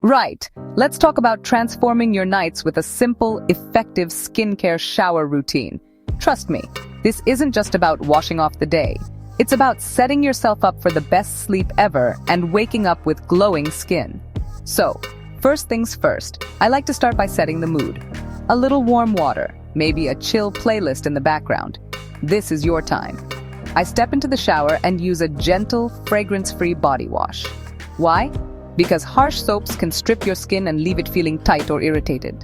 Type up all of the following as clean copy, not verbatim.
Right, let's talk about transforming your nights with a simple, effective skincare shower routine. Trust me, this isn't just about washing off the day. It's about setting yourself up for the best sleep ever and waking up with glowing skin. So, first things first, I like to start by setting the mood. A little warm water, maybe a chill playlist in the background. This is your time. I step into the shower and use a gentle, fragrance-free body wash. Why? Because harsh soaps can strip your skin and leave it feeling tight or irritated.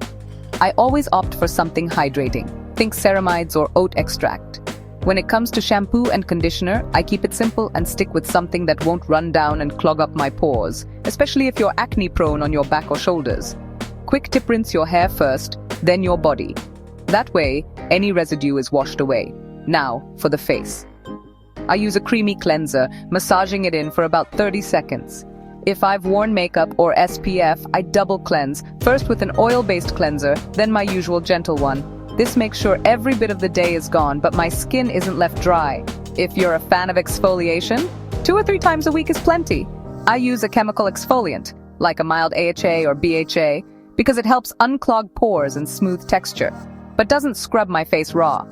I always opt for something hydrating. Think ceramides or oat extract. When it comes to shampoo and conditioner, I keep it simple and stick with something that won't run down and clog up my pores, especially if you're acne-prone on your back or shoulders. Quick tip: rinse your hair first, then your body. That way, any residue is washed away. Now, for the face. I use a creamy cleanser, massaging it in for about 30 seconds. If I've worn makeup or SPF, I double cleanse, first with an oil-based cleanser, then my usual gentle one. This makes sure every bit of the day is gone, but my skin isn't left dry. If you're a fan of exfoliation, 2 or 3 times a week is plenty. I use a chemical exfoliant, like a mild AHA or BHA, because it helps unclog pores and smooth texture, but doesn't scrub my face raw.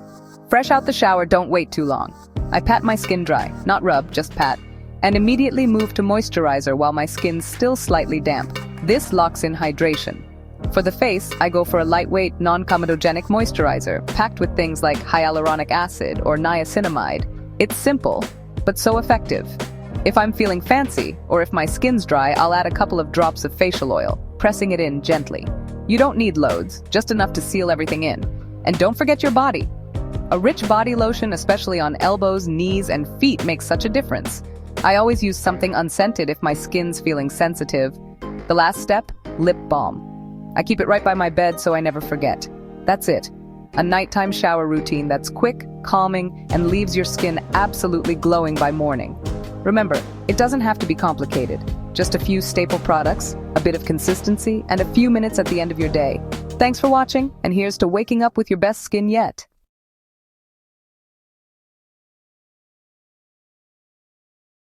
Fresh out the shower, don't wait too long. I pat my skin dry, not rub, just pat, and immediately move to moisturizer while my skin's still slightly damp. This locks in hydration. For the face, I go for a lightweight, non-comedogenic moisturizer, packed with things like hyaluronic acid or niacinamide. It's simple, but so effective. If I'm feeling fancy, or if my skin's dry, I'll add a couple of drops of facial oil, pressing it in gently. You don't need loads, just enough to seal everything in. And don't forget your body. A rich body lotion, especially on elbows, knees, and feet, makes such a difference. I always use something unscented if my skin's feeling sensitive. The last step, lip balm. I keep it right by my bed so I never forget. That's it. A nighttime shower routine that's quick, calming, and leaves your skin absolutely glowing by morning. Remember, it doesn't have to be complicated. Just a few staple products, a bit of consistency, and a few minutes at the end of your day. Thanks for watching, and here's to waking up with your best skin yet.